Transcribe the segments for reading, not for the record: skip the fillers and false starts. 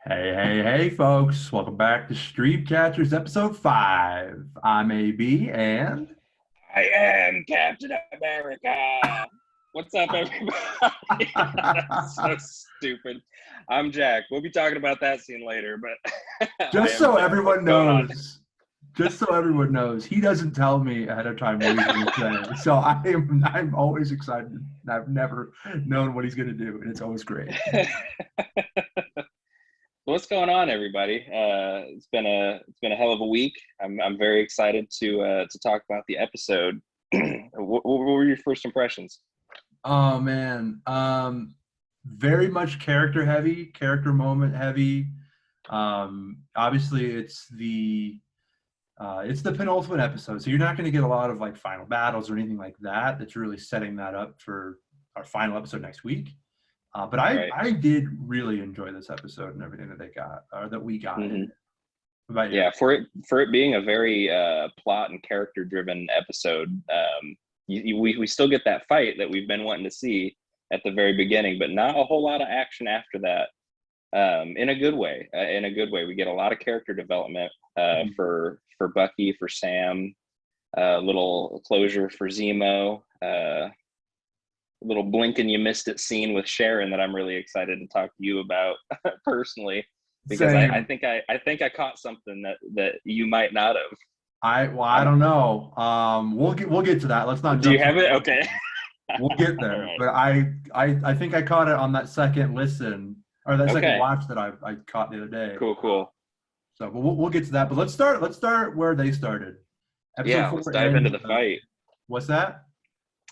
Hey, folks. Welcome back to Stream Catchers episode 5. I'm AB, and I am Captain America. What's up, everybody? That's so stupid. I'm Jack. We'll be talking about that scene later, but I just am so Jack. What's everyone going on? knows, he doesn't tell me ahead of time what he's going to say. So I'm always excited. I've never known what he's going to do, and it's always great. What's going on, everybody? It's been a hell of a week. I'm very excited to talk about the episode. What were your first impressions? Oh man, very much character heavy, character moment heavy. Obviously, it's the penultimate episode, so you're not going to get a lot of like final battles or anything like that. That's really setting that up for our final episode next week. But Right. I did really enjoy this episode and everything that they got or that we got in hmm it. What about you? Yeah, for it being a very plot and character driven episode, we still get that fight that we've been wanting to see at the very beginning, but not a whole lot of action after that. In a good way. In a good way, we get a lot of character development for Bucky, for Sam, little closure for Zemo, little blink and you missed it scene with Sharon that I'm really excited to talk to you about personally, because I Same. think I caught something that you might not have. I I'm, don't know. We'll get to that. Let's not do you jump so have it? far. Okay. We'll get All there. right. But I think I caught it on that second listen or that second Okay. watch that I caught the other day. Cool. So, but we'll get to that. But let's start where they started. Episode Yeah, let's 4 dive ends. into the fight. What's that?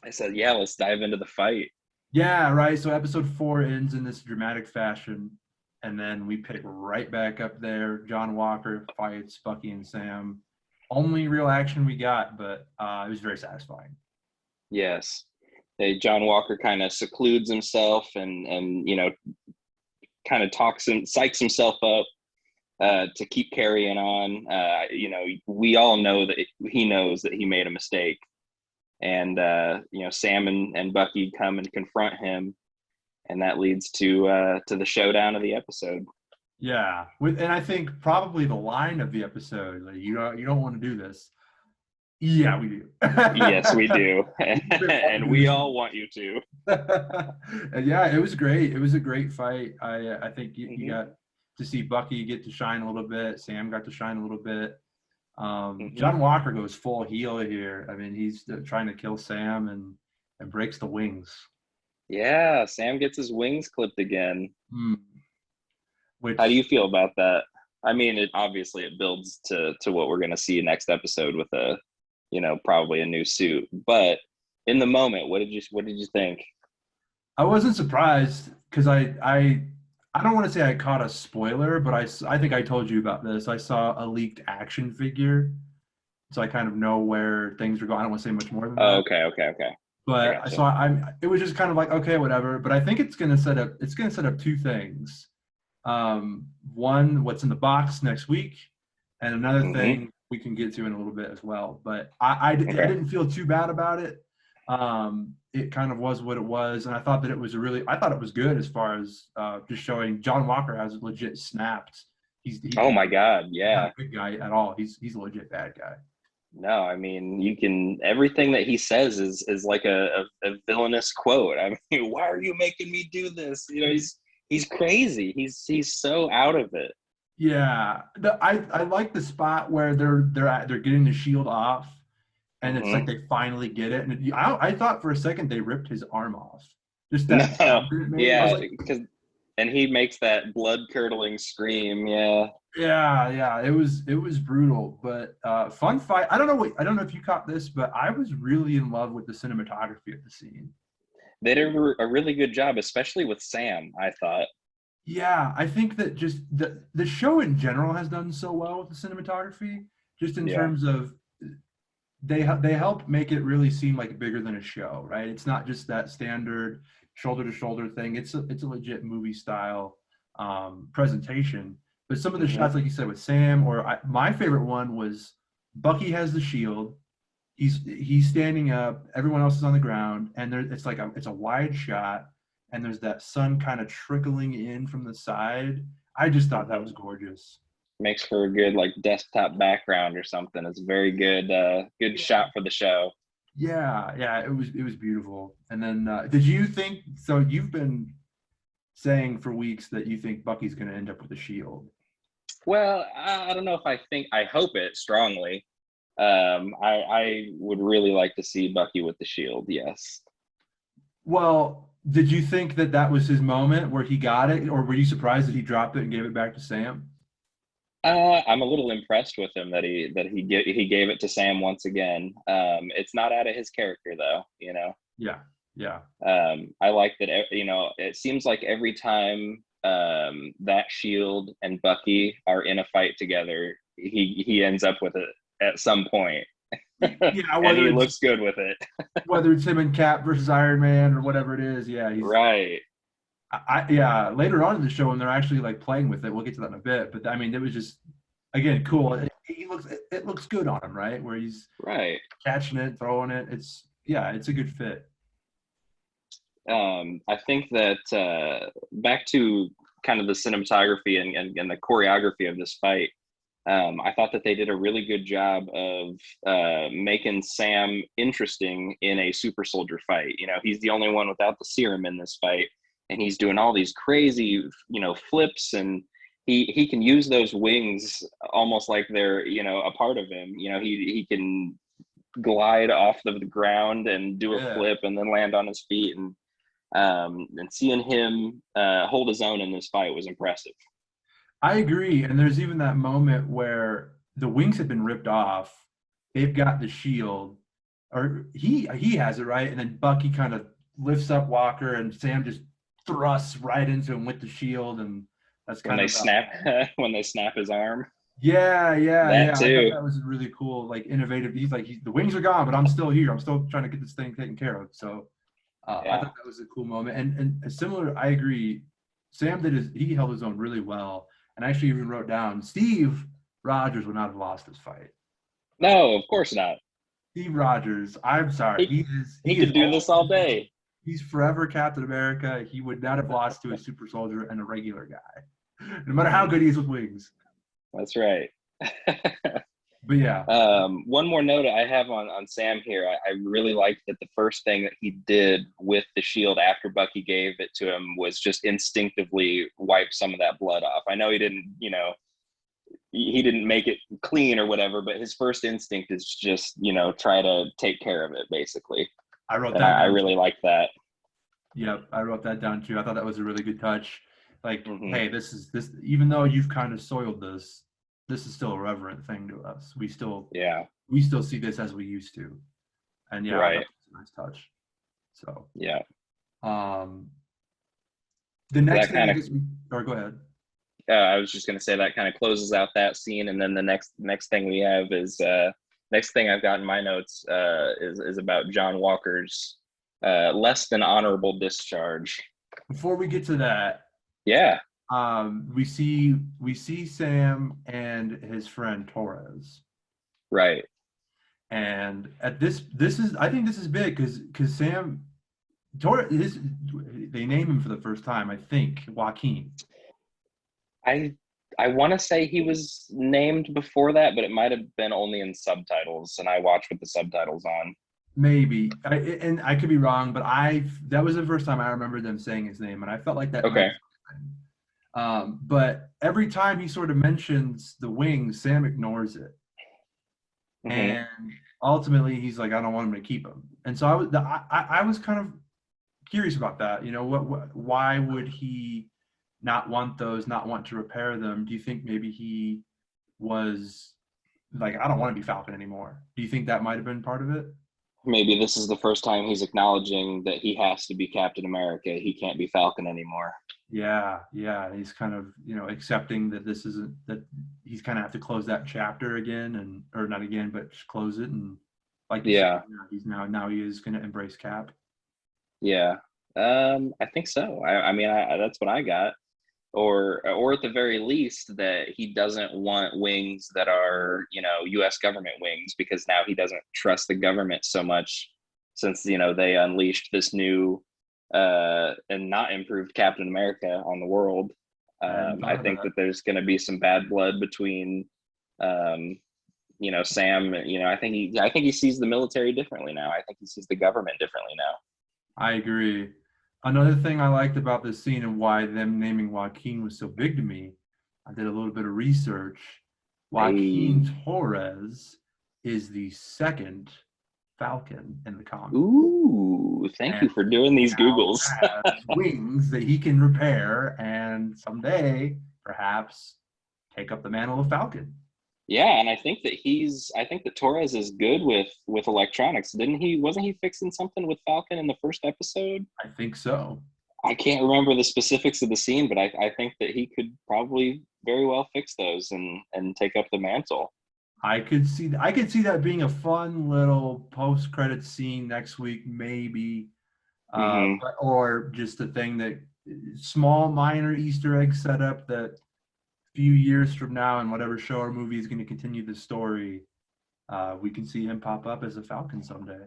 I said, yeah, let's dive into the fight. Yeah, right. So episode 4 ends in this dramatic fashion, and then we pick right back up there. John Walker fights Bucky and Sam. Only real action we got, but it was very satisfying. Yes. Hey, John Walker kind of secludes himself and kind of talks and psychs himself up to keep carrying on. We all know that he knows that he made a mistake, and Sam and Bucky come and confront him, and that leads to the showdown of the episode. Yeah, and I think probably the line of the episode, like, you don't want to do this. Yeah, we do. Yes, we do, We've been wanting and to do we this all want you to. And yeah, it was great. It was a great fight. I think you hmm got to see Bucky get to shine a little bit. Sam got to shine a little bit. hmm John Walker goes full heel here. I mean, he's trying to kill Sam and breaks the wings. Yeah, Sam gets his wings clipped again. Hmm. How do Which you feel about that? I mean, it obviously it builds to what we're going to see next episode with probably a new suit. But in the moment, what did you think? I wasn't surprised because I don't want to say I caught a spoiler, but I think I told you about this. I saw a leaked action figure, so I kind of know where things are going. I don't want to say much more than Oh, that. okay. I But gotcha. so it was just kind of like, okay, whatever. But I think it's gonna set up two things. One, what's in the box next week, and another hmm thing we can get to in a little bit as well. But I Okay. didn't feel too bad about it. It kind of was what it was, and I thought that I thought it was good as far as just showing John Walker has legit snapped. Oh He's my God, not yeah. a good guy at all. He's a legit bad guy. No, I mean you can everything that he says is like a villainous quote. I mean, why are you making me do this? He's crazy. He's so out of it. Yeah, I like the spot where they're getting the shield off, and it's like hmm they finally get it. And I thought for a second they ripped his arm off. Just No, that sound that it made. I was yeah, like, because and he makes that blood curdling scream. Yeah, yeah, it was brutal, but fun fight. I don't know if you caught this, but I was really in love with the cinematography of the scene. they did a really good job, especially with Sam. I thought. Yeah, I think that just the show in general has done so well with the cinematography, just in Yeah. terms of they help make it really seem like bigger than a show, right? It's not just that standard shoulder to shoulder thing. It's a legit movie style presentation. But some of the hmm shots, like you said, with Sam, or my favorite one was Bucky has the shield. He's standing up. Everyone else is on the ground, and it's like it's a wide shot, and there's that sun kind of trickling in from the side. I just thought that Hmm. was gorgeous. Makes for a good like desktop background or something. It's a very good good Yeah. shot for the show. Yeah, it was beautiful. And then did you think so? You've been saying for weeks that you think Bucky's going to end up with a shield. Well, I don't know if I think I hope it strongly. I would really like to see Bucky with the shield. Yes. Well, did you think that that was his moment where he got it, or were you surprised that he dropped it and gave it back to Sam? I'm a little impressed with him that he gave it to Sam once again. It's not out of his character though, you know. Yeah, yeah, I like that. You know, it seems like every time that Shield and Bucky are in a fight together, he ends up with it at some point, yeah. and he looks good with it. Whether it's him and Cap versus Iron Man or whatever it is, yeah, he's Right. yeah. Later on in the show, when they're actually like playing with it, we'll get to that in a bit. But I mean, it was just again cool. It looks good on him, right? Where he's Right. catching it, throwing it. It's a good fit. I think that back to kind of the cinematography and the choreography of this fight. I thought that they did a really good job of making Sam interesting in a super soldier fight. You know, he's the only one without the serum in this fight, and he's doing all these crazy, you know, flips, and he can use those wings almost like they're, you know, a part of him. You know, he can glide off the ground and do a Yeah, flip and then land on his feet, and seeing him hold his own in this fight was impressive. I agree. And there's even that moment where the wings have been ripped off. They've got the shield, or he has it right, and then Bucky kind of lifts up Walker, and Sam just thrusts right into him with the shield, and that's When kind they of snap when they snap his arm. yeah. That I thought too. that was really cool, like innovative. He's like, the wings are gone, but I'm still here. I'm still trying to get this thing taken care of. So I Yeah. thought that was a cool moment, and similar. I agree. Sam he held his own really well, and I actually even wrote down Steve Rogers would not have lost this fight. No, of course not. Steve Rogers, I'm sorry, He he he is could do this all always day. he's forever Captain America. He would not have lost to a super soldier and a regular guy, no matter how Mm-hmm. good he is with wings. That's right. But yeah, One more note I have on Sam here. I really liked that the first thing that he did with the shield after Bucky gave it to him was just instinctively wipe some of that blood off. I know he didn't, you know, he didn't make it clean or whatever, but his first instinct is just, you know, try to take care of it basically. I wrote And that I down. really like that. Yep, I wrote that down too. I thought that was a really good touch. Like, Hmm. hey, this even though you've kind of soiled this is still a reverent thing to us. Yeah. We still see this as we used to. And yeah, I thought Right. that was a nice touch. So Yeah. um the So next that thing kind I of guess or go ahead. I was just going to say that kind of closes out that scene, and then the next thing we have is next thing I've got in my notes is about John Walker's less than honorable discharge. Before we get to that, Yeah, we see Sam and his friend Torres. right. And at this is I think this is big because Sam Torres they name him for the first time, I think, Joaquin. I I want to say he was named before that, but it might have been only in subtitles, and I watched with the subtitles on. Maybe, and I could be wrong, but that was the first time I remember them saying his name, and I felt like that meant Okay. something. But every time he sort of mentions the wings, Sam ignores it, Hmm. and ultimately he's like, "I don't want him to keep him." And so I was kind of curious about that. You know, why would he not want those, not want to repair them? Do you think maybe he was like, "I don't want to be Falcon anymore"? Do you think that might have been part of it? Maybe this is the first time he's acknowledging that he has to be Captain America. He can't be Falcon anymore. Yeah. He's kind of, accepting that this isn't that he's kind of have to close that chapter again or not again, but just close it. And like you said, Yeah. now he is going to embrace Cap. Yeah. I think so. I mean, that's what I got. Or at the very least that he doesn't want wings that are, you know, US government wings, because now he doesn't trust the government so much since, you know, they unleashed this new and not improved Captain America on the world. I hadn't I thought of think that. that there's going to be some bad blood between, Sam. I think he sees the military differently now. I think he sees the government differently now. I agree. Another thing I liked about this scene and why them naming Joaquin was so big to me, I did a little bit of research. Hey, Joaquin Torres is the second Falcon in the comic, ooh, thank and you for doing these now Googles. has wings that he can repair and someday perhaps take up the mantle of Falcon. Yeah, and I think that Torres is good with electronics. Wasn't he fixing something with Falcon in the first episode? I think so. I can't remember the specifics of the scene, but I think that he could probably very well fix those and take up the mantle. I could see that being a fun little post credit scene next week, maybe, Hmm. or just a thing that small minor Easter egg setup that a few years from now in whatever show or movie is going to continue the story, we can see him pop up as a Falcon someday.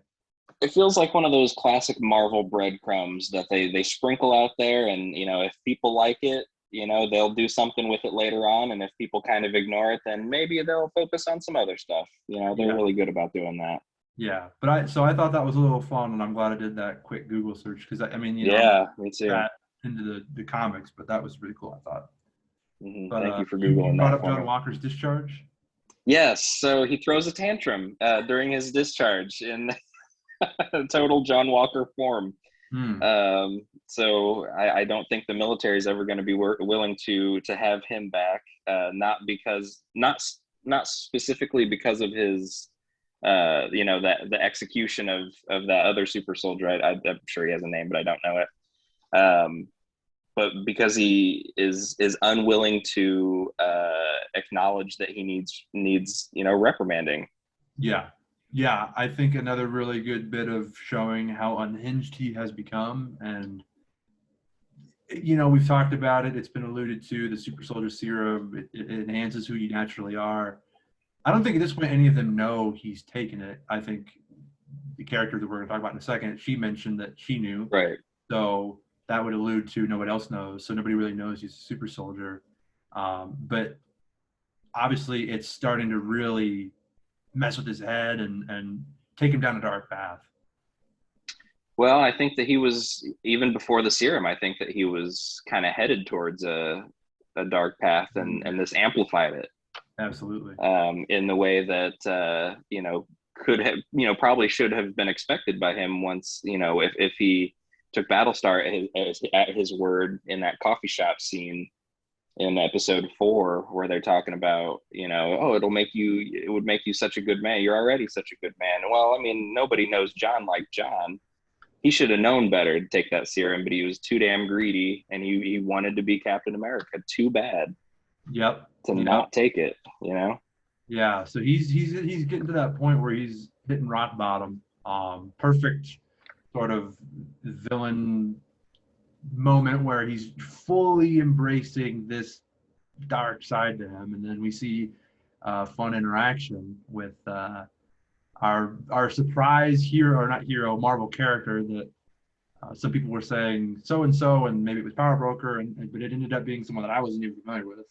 It feels like one of those classic Marvel breadcrumbs that they sprinkle out there, and if people like it, they'll do something with it later on, and if people kind of ignore it, then maybe they'll focus on some other stuff. They're Yeah, really good about doing that. yeah. But I thought that was a little fun, and I'm glad I did that quick Google search because I mean, I'm not Yeah, me too. that into the comics, but that was really cool. I thought. But Thank you for you googling brought that up for John me. Walker's discharge. Yes, so he throws a tantrum during his discharge in total John Walker form. Hmm. So I don't think the military is ever going to be willing to have him back. Not specifically because of his that the execution of that other super soldier. I'm sure he has a name, but I don't know it. But because he is unwilling to acknowledge that he needs reprimanding. Yeah. Yeah, I think another really good bit of showing how unhinged he has become. And, we've talked about it. It's been alluded to the super soldier serum. It enhances who you naturally are. I don't think at this point any of them know he's taken it. I think the character that we're going to talk about in a second, she mentioned that she knew. Right. So that would allude to nobody else knows. So nobody really knows he's a super soldier. But obviously, it's starting to really mess with his head and take him down a dark path. Well, I think that he was even before the serum. I think that he was kind of headed towards a dark path, and this amplified it Absolutely. in the way that could have probably should have been expected by him once if he took Battlestar at his word in that coffee shop scene in episode 4 where they're talking about oh it would make you such a good man, you're already such a good man. Well, I mean, nobody knows John like John. He should have known better to take that serum, but he was too damn greedy, and he wanted to be Captain America too bad Yep. to Yep. not take it. Yeah. So he's getting to that point where he's hitting rock bottom. Perfect sort of villain moment where he's fully embracing this dark side to him, and then we see fun interaction with our surprise hero, or not hero, Marvel character that some people were saying so and so, and maybe it was Power Broker, but it ended up being someone that I wasn't even familiar with.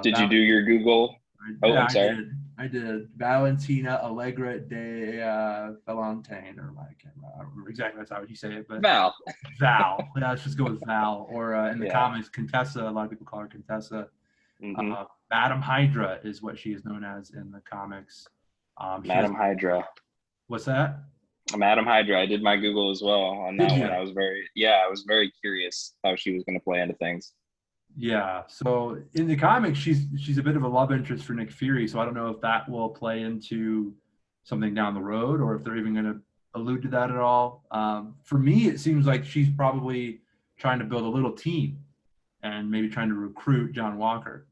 Did you Val- do your Google? Oh, yeah, I'm sorry. I did. Valentina Allegra de Valentine, or I can't remember exactly that's how you say it, but Val. Val. Yeah, let's just go with Val. Or in the Yeah. comics, Contessa. A lot of people call her Contessa. Hmm. Madam Hydra is what she is known as in the comics. She has Madam Hydra. what's that? Madam Hydra. I did my Google as well on Did that you? one. I was very curious how she was going to play into things. Yeah. So in the comics, she's a bit of a love interest for Nick Fury. So I don't know if that will play into something down the road, or if they're even going to allude to that at all. For me, it seems like she's probably trying to build a little team and maybe trying to recruit John Walker.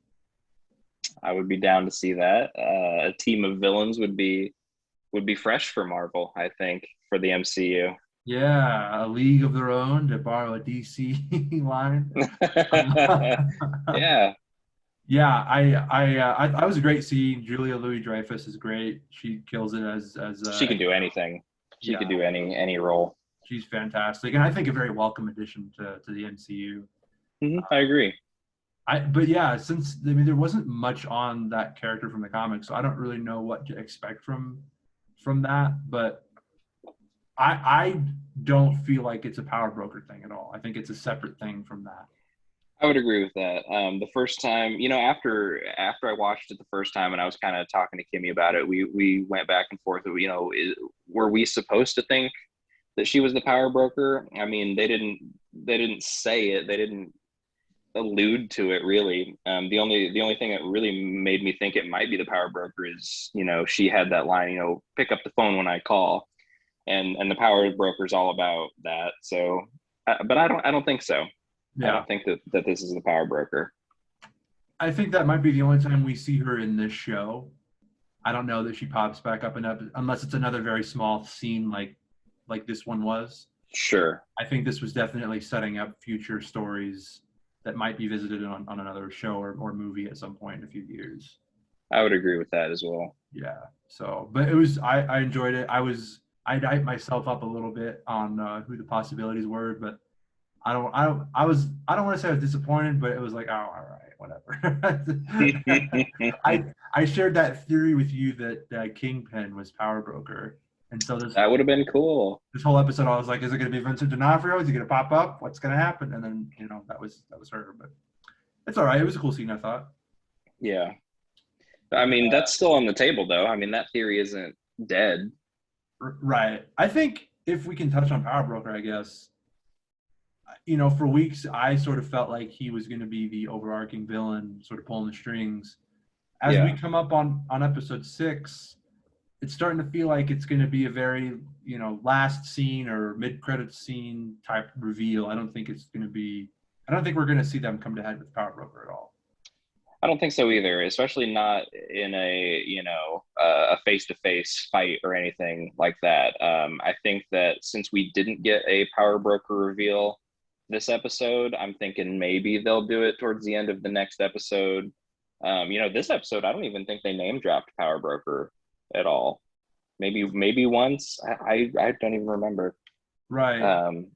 I would be down to see that. A team of villains would be fresh for Marvel, I think, for the MCU. Yeah, a league of their own, to borrow a DC line. Yeah, Yeah, I was a great scene. Julia Louis-Dreyfus is great. She kills it as she could do anything. She yeah, could do any role. she's fantastic, and I think a very welcome addition to the MCU. I agree. But yeah, since I mean there wasn't much on that character from the comics, so I don't really know what to expect from that. But I don't feel like it's a power broker thing at all. I think it's a separate thing from that. I would agree with that. The first time, after I watched it the first time, and I was kind of talking to Kimmy about it, we went back and forth. Were we supposed to think that she was the power broker? I mean, they didn't say it. They didn't allude to it really. The only thing that really made me think it might be the power broker is, she had that line, pick up the phone when I call, and the power broker is all about that. So, but I don't think so. I Yeah, don't think that this is the power broker. I think that might be the only time we see her in this show. I don't know that she pops back up unless it's another very small scene like this one was. Sure, I think this was definitely setting up future stories that might be visited on another show or movie at some point in a few years. I would agree with that as well. Yeah. So, but it was I enjoyed it. I hyped myself up a little bit on who the possibilities were, but I don't want to say I was disappointed, but it was like, oh, all right, whatever. I shared that theory with you that Kingpin was Power Broker, and so That would have been cool. this whole episode I was like, is it going to be Vincent D'Onofrio? Is he going to pop up? What's going to happen? And then that was her, but it's all right. It was a cool scene, I thought. Yeah. I mean, that's still on the table, though. I mean, that theory isn't dead. Right. I think if we can touch on Power Broker, I guess, for weeks I sort of felt like he was going to be the overarching villain, sort of pulling the strings. As we Yeah. come up on episode 6, it's starting to feel like it's going to be a very, last scene or mid-credits scene type reveal. I don't think we're going to see them come to head with Power Broker at all. I don't think so either, especially not in a face-to-face fight or anything like that. I think that since we didn't get a power broker reveal this episode, I'm thinking maybe they'll do it towards the end of the next episode. This episode, I don't even think they name dropped power broker at all. Maybe once. I don't even remember. Right. Um,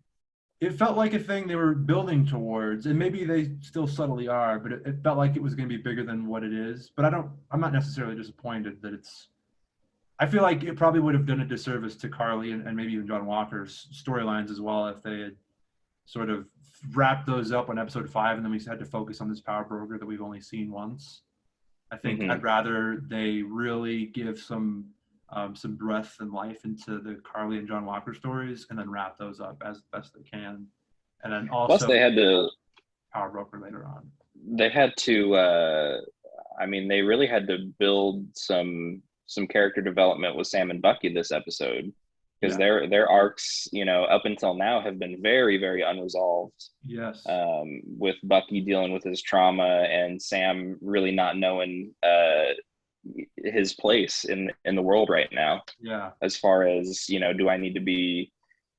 It felt like a thing they were building towards, and maybe they still subtly are, but it felt like it was going to be bigger than what it is. But I'm not necessarily disappointed that I feel like it probably would have done a disservice to Carly and maybe even John Walker's storylines as well if they had sort of wrapped those up on episode 5, and then we had to focus on this power broker that we've only seen once. I think mhm. I'd rather they really give some breath and life into the Carly and John Walker stories, and then wrap those up as best they can, and then Plus, also they had to Power Broker later on. they had to I mean, they really had to build some character development with Sam and Bucky this episode, because Yeah. their arcs, up until now have been very, very unresolved. Yes. With Bucky dealing with his trauma and Sam really not knowing his place in the world right now. Yeah. As far as, do I need to be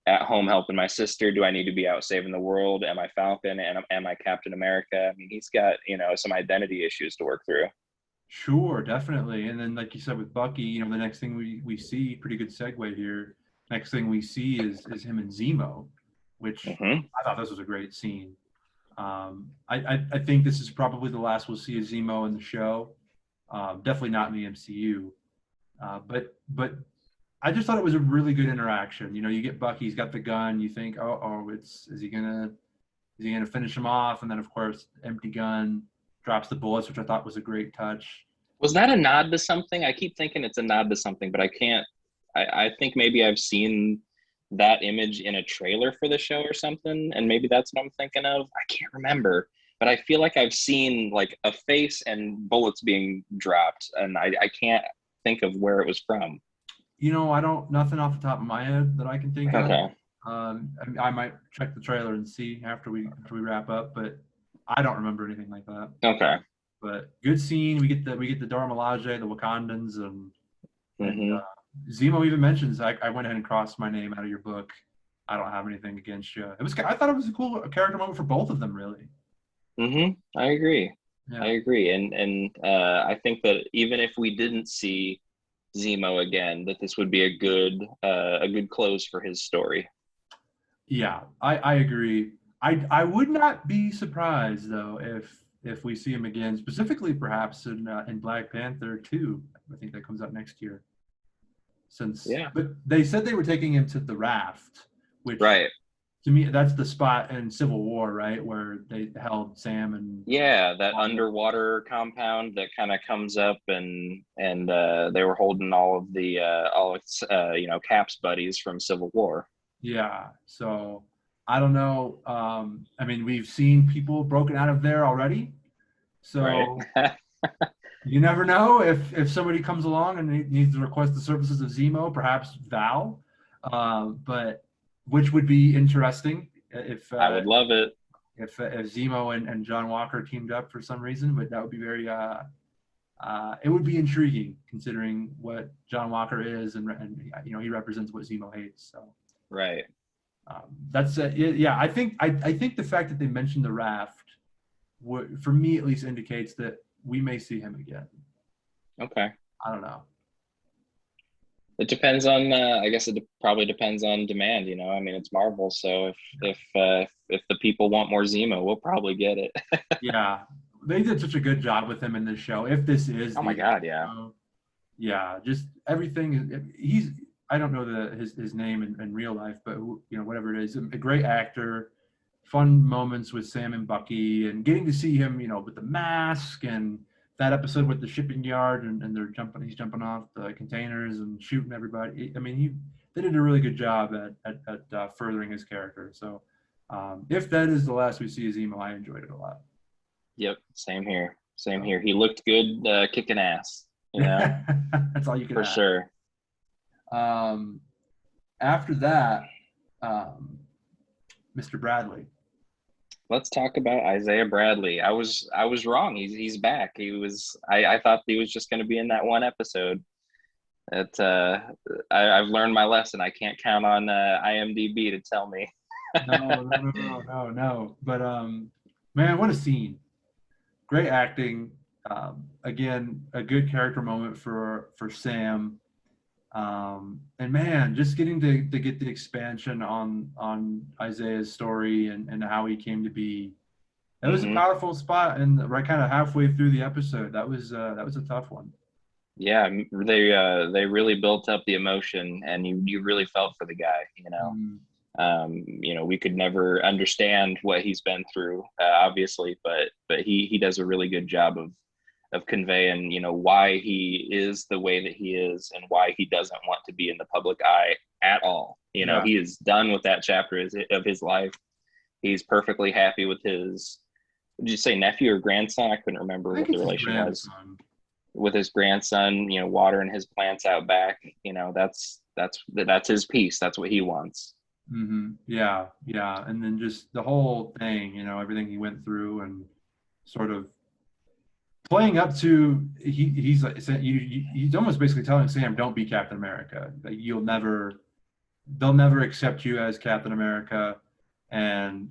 at home helping my sister? Do I need to be out saving the world? Am I Falcon? And am I Captain America? I mean, he's got, some identity issues to work through. Sure, definitely. And then, like you said with Bucky, the next thing we see, pretty good segue here. Next thing we see is him and Zemo, which Mm-hmm. I thought this was a great scene. I think this is probably the last we'll see of Zemo in the show. Definitely not in the MCU. But I just thought it was a really good interaction. You get Bucky, he's got the gun. You think, is he gonna finish him off? And then of course, empty gun, drops the bullets, which I thought was a great touch. Was that a nod to something? I keep thinking it's a nod to something, but I can't. I think maybe I've seen that image in a trailer for the show or something, and maybe that's what I'm thinking of. I can't remember, but I feel like I've seen like a face and bullets being dropped, and I can't think of where it was from. Nothing off the top of my head that I can think of. Okay. I might check the trailer and see after we wrap up, but I don't remember anything like that. Okay. But good scene. We get the Dora Milaje, the Wakandans, and Mm-hmm. Zemo even mentions I went ahead and crossed my name out of your book. I don't have anything against you. I thought it was a cool character moment for both of them, really. Mm-hmm. I agree. Yeah. I agree, and I think that even if we didn't see Zemo again, that this would be a good close for his story. Yeah, I agree. I would not be surprised though if we see him again, specifically perhaps in Black Panther 2. I think that comes out next year. Yeah. But they said they were taking him to the raft, which Right. to me that's the spot in Civil War, right, where they held Sam and Yeah, that all the, underwater compound that kind of comes up, and they were holding all of the all its Cap's buddies from Civil War. yeah. So I don't know. I mean, we've seen people broken out of there already, Right. so you never know if somebody comes along and needs to request the services of Zemo, perhaps Val, but which would be interesting I would love it. if Zemo and John Walker teamed up for some reason. But that would be very it would be intriguing considering what John Walker is, and he represents what Zemo hates. So Right. that's yeah. I think the fact that they mentioned the raft, for me at least, indicates that we may see him again. Okay. I don't know. It depends on. I guess it probably depends on demand. I mean, it's Marvel, so if the people want more Zemo, we'll probably get it. Yeah, they did such a good job with him in this show. If this is Oh my the God, yeah. show, yeah, just everything. He's I don't know his name in real life, but whatever it is, a great actor. Fun moments with Sam and Bucky, and getting to see him, with the mask and that episode with the shipping yard, and he's jumping off the containers and shooting everybody. I mean, they did a really good job at furthering his character. So, if that is the last we see of Zemo, I enjoyed it a lot. Yep. Same here. Same here. He looked good, kicking ass. That's all you can For ask. sure. After that, Mr. Bradley. Let's talk about Isaiah Bradley. I was wrong. He's back. I thought he was just going to be in that one episode. I've learned my lesson. I can't count on IMDb to tell me. No. But man, what a scene! Great acting. Again, a good character moment for Sam. And man, just getting to get the expansion on Isaiah's story and how he came to be. That was a powerful spot, and right kind of halfway through the episode, that was a tough one. Yeah, they really built up the emotion, and you really felt for the guy. We could never understand what he's been through, obviously, but he does a really good job of conveying, why he is the way that he is and why he doesn't want to be in the public eye at all. He is done with that chapter of his life. He's perfectly happy with his, did you say nephew or grandson? I couldn't remember what the relation was. With his grandson, watering his plants out back. That's his piece. That's what he wants. Yeah. And then just the whole thing, everything he went through and sort of playing up to he's almost basically telling Sam, don't be Captain America. They'll never accept you as Captain America, and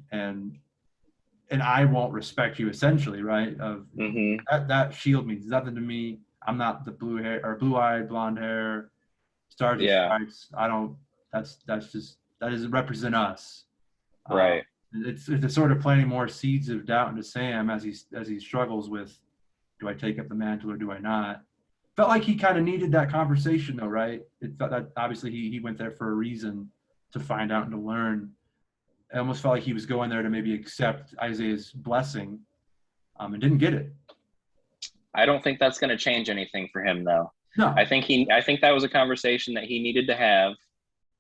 I won't respect you, essentially, right? That shield means nothing to me. I'm not the blue-eyed, blonde hair, stars and stripes. I don't. That doesn't represent us. Right. It's sort of planting more seeds of doubt into Sam as he struggles with, do I take up the mantle or do I not? Felt like he kind of needed that conversation, though, right? It felt that obviously he went there for a reason, to find out and to learn. It almost felt like he was going there to maybe accept Isaiah's blessing, and didn't get it. I don't think that's going to change anything for him, though. No, I think that was a conversation that he needed to have,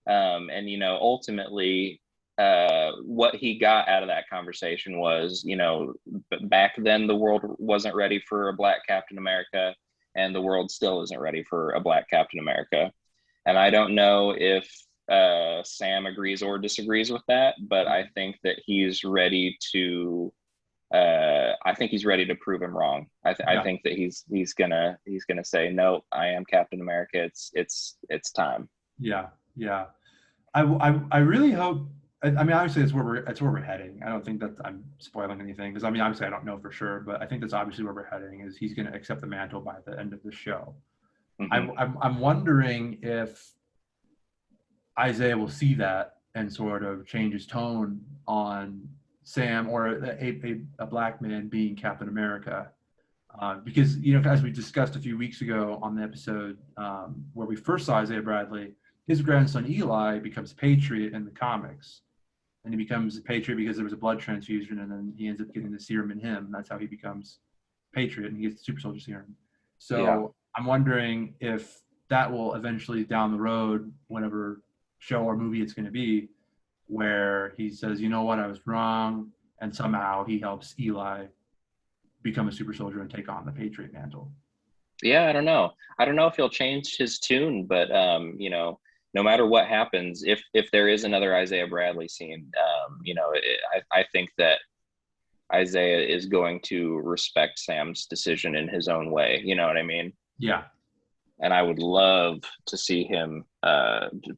and ultimately, what he got out of that conversation was, back then the world wasn't ready for a Black Captain America, and the world still isn't ready for a Black Captain America. And I don't know if Sam agrees or disagrees with that, but I think that he's ready to. I think he's ready to prove him wrong. I think that he's gonna say, no, I am Captain America. It's time. Yeah. I really hope. I mean, obviously, that's where we're heading. I don't think that I'm spoiling anything, because I mean, obviously, I don't know for sure, but I think that's obviously where we're heading. Is he's going to accept the mantle by the end of the show. I'm wondering if Isaiah will see that and sort of change his tone on Sam or a black man being Captain America. Because, you know, as we discussed a few weeks ago on the episode where we first saw Isaiah Bradley, his grandson Eli becomes Patriot in the comics. And he becomes a Patriot because there was a blood transfusion, and then he ends up getting the serum in him. And that's how he becomes Patriot, and he gets the super soldier serum. So I'm wondering if that will eventually down the road, whenever show or movie it's going to be, where he says, you know what, I was wrong, and somehow he helps Eli become a super soldier and take on the Patriot mantle. Yeah, I don't know. I don't know if he'll change his tune, but you know, no matter what happens, if there is another Isaiah Bradley scene, you know, I think that Isaiah is going to respect Sam's decision in his own way. You know what I mean? Yeah. And I would love to see him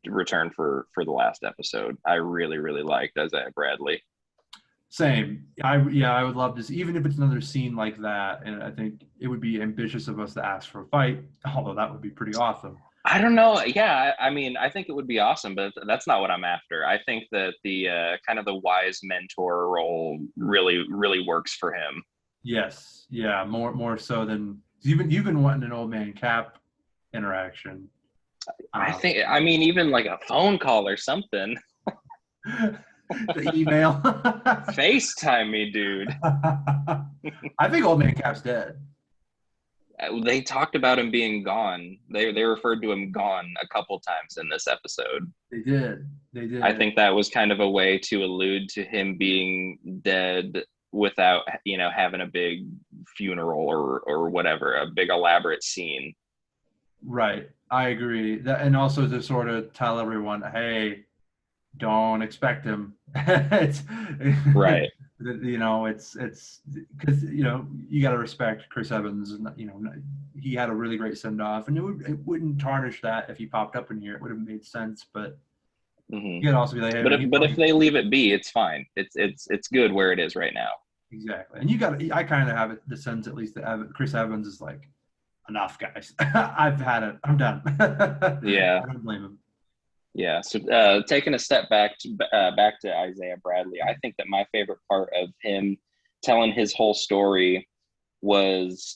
return for the last episode. I really, really liked Isaiah Bradley. Same. I would love to see, even if it's another scene like that. And I think it would be ambitious of us to ask for a fight, although that would be pretty awesome. I don't know. Yeah, I mean, I think it would be awesome, but that's not what I'm after. I think that the kind of the wise mentor role really, really works for him. Yes. Yeah. More so than you've been wanting an old man Cap interaction. I mean, even like a phone call or something. The email. FaceTime me, dude. I think old man Cap's dead. They talked about him being gone. They referred to him gone a couple times in this episode. They did. I think that was kind of a way to allude to him being dead without, you know, having a big funeral or whatever, a big elaborate scene. Right. I agree. And also to sort of tell everyone, hey, don't expect him. It's right. You know, it's because, you know, you got to respect Chris Evans, and you know, he had a really great send off, and it wouldn't tarnish that if he popped up in here. It would have made sense, but you could also be like, hey, but if they leave it be, it's fine. It's good where it is right now. Exactly. And I kind of have the sense, at least, that Chris Evans is like, enough, guys. I've had it. I'm done. Yeah. I don't blame him. Yeah. So taking a step back to Isaiah Bradley, I think that my favorite part of him telling his whole story was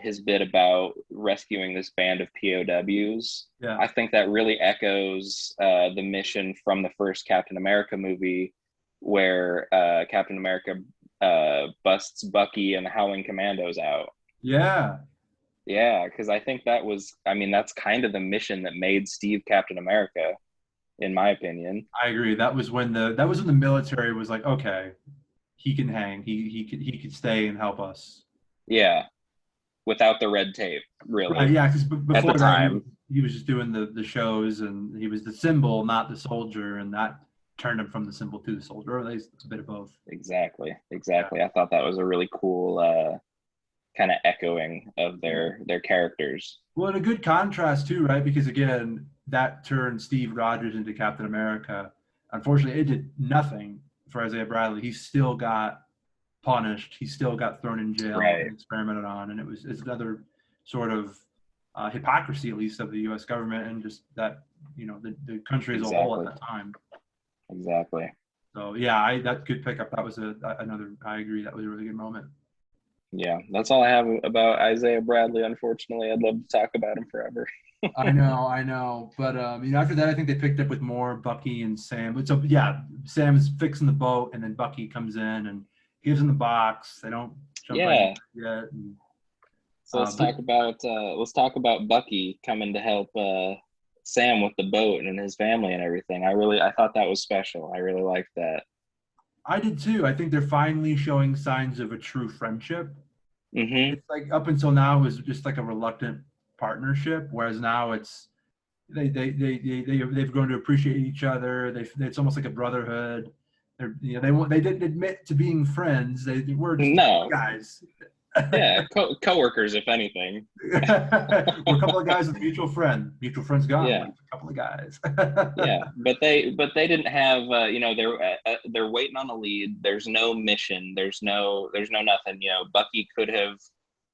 his bit about rescuing this band of POWs. Yeah. I think that really echoes the mission from the first Captain America movie, where Captain America busts Bucky and the Howling Commandos out. Yeah. Yeah, because I think that's kind of the mission that made Steve Captain America, in my opinion. I agree. That was when the military was like, okay, he can hang. He could stay and help us. Yeah, without the red tape, really. Right, yeah, because before at the time, he was just doing the shows, and he was the symbol, not the soldier, and that turned him from the symbol to the soldier, or at least a bit of both. Exactly. I thought that was a really cool kind of echoing of their characters. Well, and a good contrast too, right? Because again, that turned Steve Rogers into Captain America. Unfortunately, it did nothing for Isaiah Bradley. He still got punished. He still got thrown in jail and experimented on, and it's another sort of hypocrisy, at least, of the U.S. government and just that, you know, the country as a whole at that time. Exactly. So yeah, that good pickup. That was another. I agree. That was a really good moment. Yeah, that's all I have about Isaiah Bradley. Unfortunately, I'd love to talk about him forever. I know. But you know, after that, I think they picked up with more Bucky and Sam. But so yeah, Sam is fixing the boat, and then Bucky comes in and gives him the box. They don't jump right yet. And, so let's talk about Bucky coming to help Sam with the boat and his family and everything. I thought that was special. I really liked that. I did too. I think they're finally showing signs of a true friendship. Mm-hmm. It's like up until now it was just like a reluctant partnership, whereas now it's they've grown to appreciate each other. It's almost like a brotherhood. They didn't admit to being friends. They were just guys. Yeah, co-workers, if anything. We're a couple of guys with a mutual friend. Mutual friend's gone. Yeah, a couple of guys. Yeah, but they didn't have. They're waiting on a lead. There's no mission. There's no nothing. You know, Bucky could have,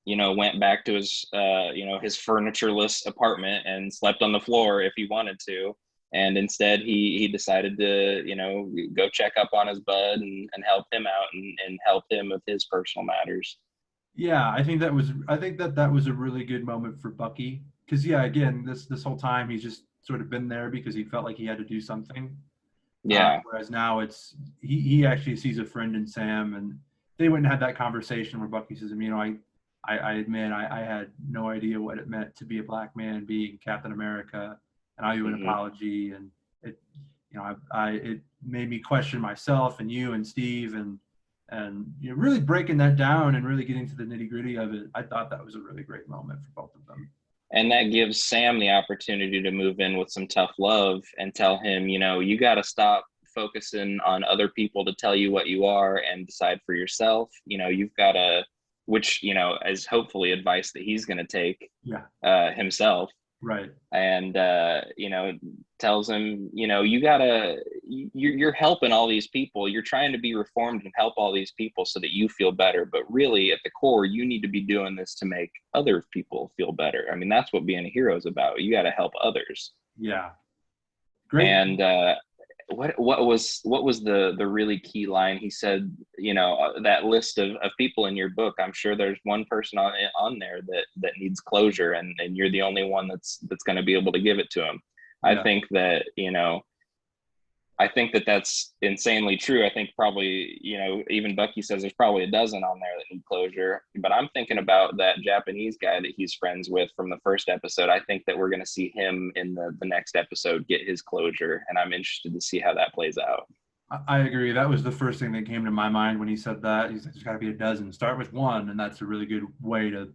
went back to his, his furnitureless apartment and slept on the floor if he wanted to. And instead he decided to, go check up on his bud and help him out and help him with his personal matters. Yeah, I think that that was a really good moment for Bucky because yeah, again, this whole time he's just sort of been there because he felt like he had to do something. Yeah. Whereas now it's he actually sees a friend in Sam, and they went and had that conversation where Bucky says, I admit I had no idea what it meant to be a black man being Captain America, and I owe you an Hmm. apology, and it it made me question myself and you and Steve and really breaking that down and really getting to the nitty gritty of it. I thought that was a really great moment for both of them. And that gives Sam the opportunity to move in with some tough love and tell him, you got to stop focusing on other people to tell you what you are and decide for yourself. You've got to, which, is hopefully advice that he's going to take Yeah, himself. right. And tells him, you're helping all these people, you're trying to be reformed and help all these people so that you feel better, but really at the core you need to be doing this to make other people feel better. I mean, that's what being a hero is about. You got to help others. Yeah, great. And what was the really key line he said? That list of people in your book, I'm sure there's one person on there that needs closure, and you're the only one that's going to be able to give it to him. I Yeah. think that that's insanely true. I think probably, even Bucky says there's probably a dozen on there that need closure. But I'm thinking about that Japanese guy that he's friends with from the first episode. I think that we're going to see him in the next episode get his closure. And I'm interested to see how that plays out. I agree. That was the first thing that came to my mind when he said that. He's like, there's got to be a dozen. Start with one, and that's a really good way to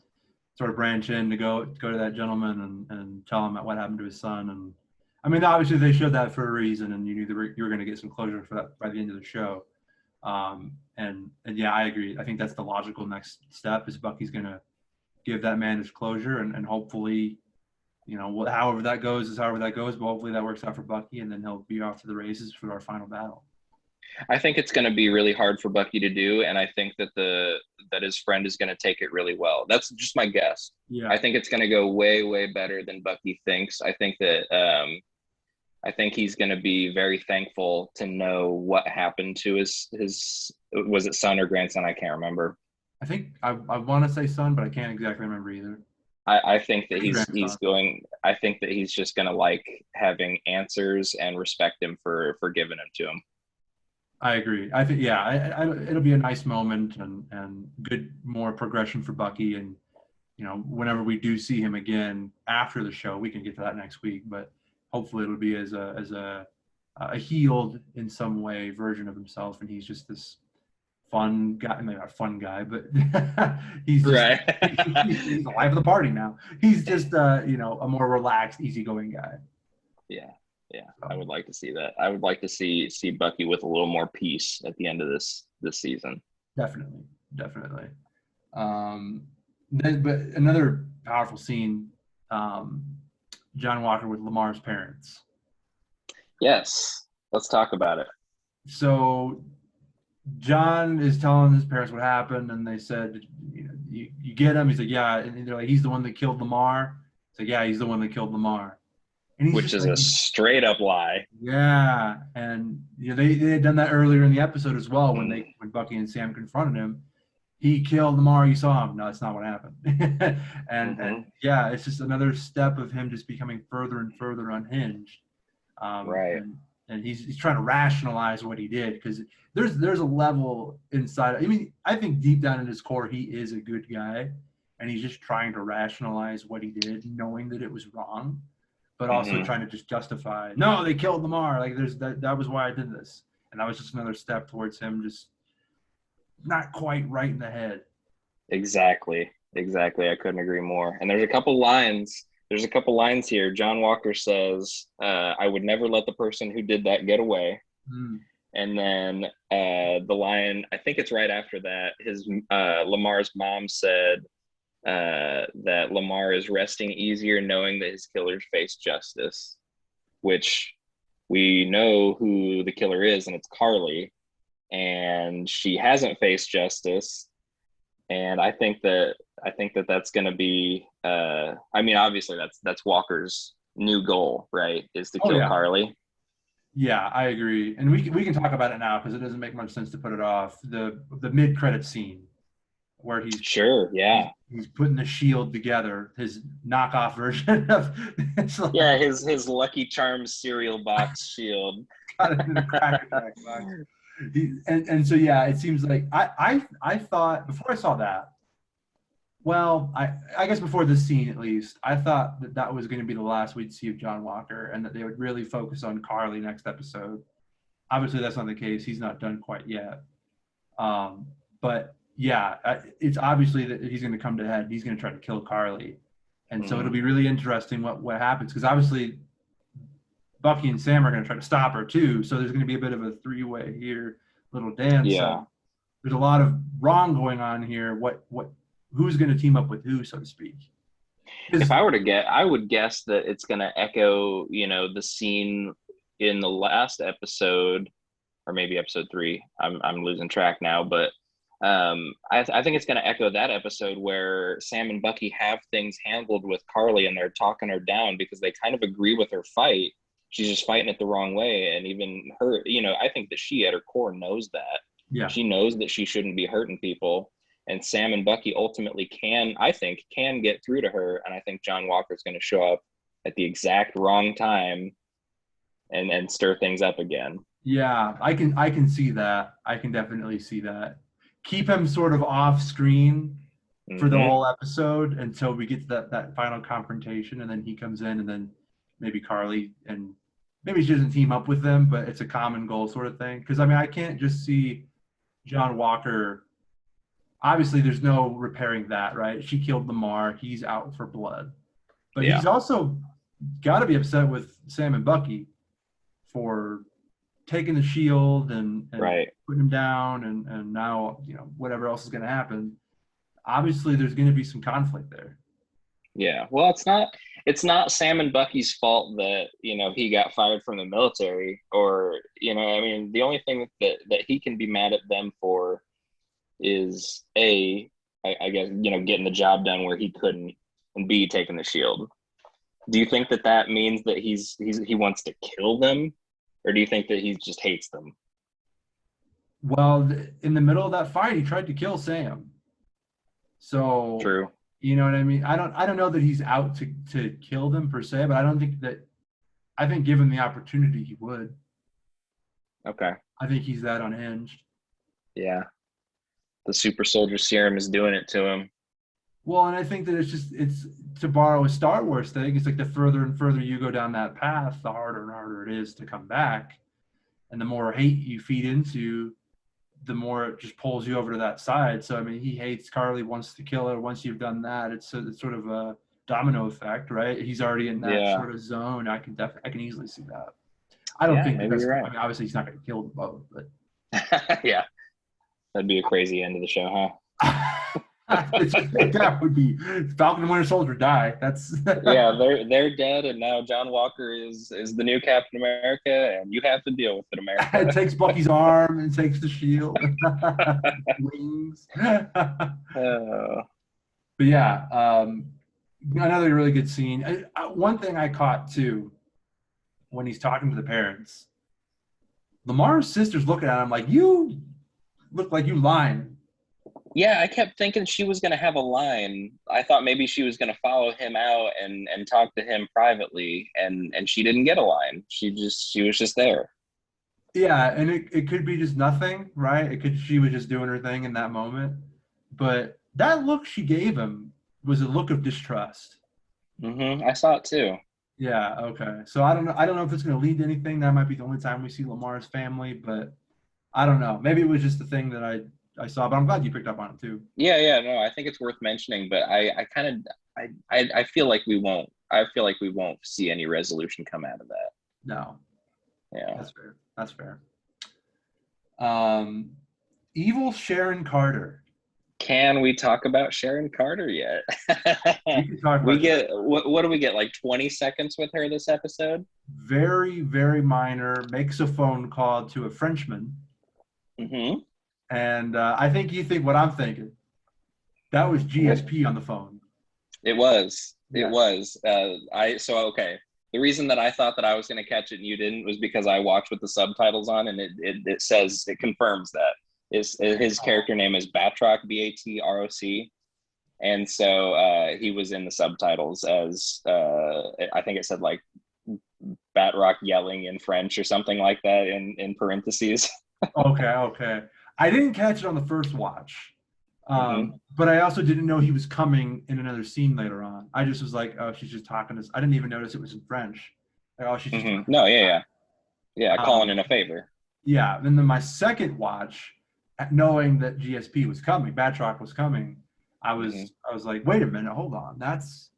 sort of branch in to go to that gentleman and tell him what happened to his son. And I mean, obviously they showed that for a reason, and you knew that you were going to get some closure for that by the end of the show. And yeah, I agree. I think that's the logical next step is Bucky's going to give that man his closure, and hopefully, however that goes is however that goes. But hopefully that works out for Bucky, and then he'll be off to the races for our final battle. I think it's going to be really hard for Bucky to do, and I think that his friend is going to take it really well. That's just my guess. Yeah. I think it's going to go way, way better than Bucky thinks. I think he's going to be very thankful to know what happened to his was it son or grandson? I can't remember. I think I want to say son, but I can't exactly remember either. I think that Grandson. I think that he's just going to like having answers and respect him for giving them to him. I agree. I think it'll be a nice moment and good more progression for Bucky. And whenever we do see him again after the show, we can get to that next week. But hopefully it'll be as a healed in some way version of himself, and he's just this fun guy. Maybe not a fun guy, but he's just Right. he's the life of the party now. He's just a more relaxed, easygoing guy. Yeah. Yeah, I would like to see that. I would like to see Bucky with a little more peace at the end of this season. Definitely. But another powerful scene, John Walker with Lamar's parents. Yes, let's talk about it. So John is telling his parents what happened, and they said, you get him? He's like, yeah. And they're like, he's the one that killed Lamar. It's like, yeah, he's the one that killed Lamar. And he's Which is like, a straight up lie. Yeah, and they had done that earlier in the episode as well when Mm. when Bucky and Sam confronted him. He killed Lamar. You saw him. No, that's not what happened. And yeah, it's just another step of him just becoming further and further unhinged. Right. And he's trying to rationalize what he did because there's a level inside. I mean, I think deep down in his core he is a good guy, and he's just trying to rationalize what he did, knowing that it was wrong, but also trying to just justify. No, they killed Lamar. Like that was why I did this, and that was just another step towards him just not quite right in the head. Exactly. I couldn't agree more. And there's a couple lines. There's a couple lines here. John Walker says, "I would never let the person who did that get away." Mm. And then the line, I think it's right after that, his Lamar's mom said that Lamar is resting easier knowing that his killers face justice, which we know who the killer is, and it's Carly, and she hasn't faced justice. And I think that that's going to be. I mean, obviously that's Walker's new goal, right? Is to Oh kill yeah. Carly. Yeah, I agree, and we can talk about it now because it doesn't make much sense to put it off. The mid credit scene where Sure. he's Yeah. he's putting the shield together, his knockoff version of it's like Yeah. His Lucky Charms cereal box shield. got it in a Cracker Jack box. And so yeah, it seems like I thought before I saw that. Well, I guess before this scene at least, I thought that that was going to be the last we'd see of John Walker, and that they would really focus on Carly next episode. Obviously, that's not the case. He's not done quite yet. But yeah, it's obviously that he's going to come to head. He's going to try to kill Carly, and so it'll be really interesting what happens because obviously Bucky and Sam are going to try to stop her too. So there's going to be a bit of a three-way here, little dance. Yeah. So there's a lot of wrong going on here. Who's going to team up with who, so to speak? If I were to get, I would guess that it's going to echo, the scene in the last episode, or maybe episode 3. I'm losing track now, but I think it's going to echo that episode where Sam and Bucky have things handled with Carly, and they're talking her down because they kind of agree with her fight. She's just fighting it the wrong way, and even her, I think that she at her core knows that. Yeah. She knows that she shouldn't be hurting people. And Sam and Bucky ultimately can get through to her. And I think John Walker's going to show up at the exact wrong time and stir things up again. Yeah, I can see that. I can definitely see that. Keep him sort of off screen for the whole episode until we get to that final confrontation, and then he comes in, and then maybe Carly, and maybe she doesn't team up with them, but it's a common goal sort of thing. Because I can't just see John Walker. Obviously, there's no repairing that, right? She killed Lamar. He's out for blood. But he's also got to be upset with Sam and Bucky for taking the shield and putting him down, and now, whatever else is going to happen. Obviously, there's going to be some conflict there. Yeah. Well, it's not Sam and Bucky's fault that, he got fired from the military, or, the only thing that he can be mad at them for is I guess, getting the job done where he couldn't, and B, taking the shield. Do you think that means that he wants to kill them, or do you think that he just hates them? Well, in the middle of that fight, he tried to kill Sam. So True. You know what I mean? I don't know that he's out to kill them per se, but I think given the opportunity, he would. Okay. I think he's that unhinged. Yeah. The super soldier serum is doing it to him. Well, and I think that it's to borrow a Star Wars thing. It's like the further and further you go down that path, the harder and harder it is to come back. And the more hate you feed into, the more it just pulls you over to that side. So, he hates Carly, wants to kill her. Once you've done that, it's sort of a domino effect, right? He's already in that sort of zone. I can easily see that. I don't think maybe you're right. Obviously he's not going to kill them both, but yeah. That'd be a crazy end of the show, huh? That would be Falcon and Winter Soldier die. That's yeah, they're dead, and now John Walker is the new Captain America, and you have to deal with it, America. It takes Bucky's arm and takes the shield, wings. But yeah, another really good scene. One thing I caught too, when he's talking to the parents, Lamar's sister's looking at him like, "You look like you lying." Yeah, I kept thinking she was going to have a line. I thought maybe she was going to follow him out and talk to him privately, and she didn't get a line. She was just there. Yeah, and it could be just nothing, right? She was just doing her thing in that moment. But that look she gave him was a look of distrust. I saw it too. Yeah, okay. So I don't know if it's going to lead to anything. That might be the only time we see Lamar's family, but I don't know. Maybe it was just the thing that I saw, but I'm glad you picked up on it too. Yeah, no, I think it's worth mentioning, but I feel like we won't. I feel like we won't see any resolution come out of that. No. Yeah. That's fair. Evil Sharon Carter. Can we talk about Sharon Carter yet? We can talk about what do we get? Like 20 seconds with her this episode? Very, very minor. Makes a phone call to a Frenchman. And I think you think what I'm thinking. That was GSP on the phone. It was. Yes. It was. Okay. The reason that I thought that I was going to catch it and you didn't was because I watched with the subtitles on, and it says, it confirms that his character name is Batroc, Batroc, and so he was in the subtitles as I think it said like Batroc yelling in French or something like that in parentheses. Okay. I didn't catch it on the first watch, but I also didn't know he was coming in another scene later on. I just was like, oh, she's just talking to. I didn't even notice it was in French. Like, oh, she's just talking. No, yeah, calling in a favor. Yeah, and then my second watch, knowing that GSP was coming, Batroc was coming, I was like, wait a minute, hold on, that's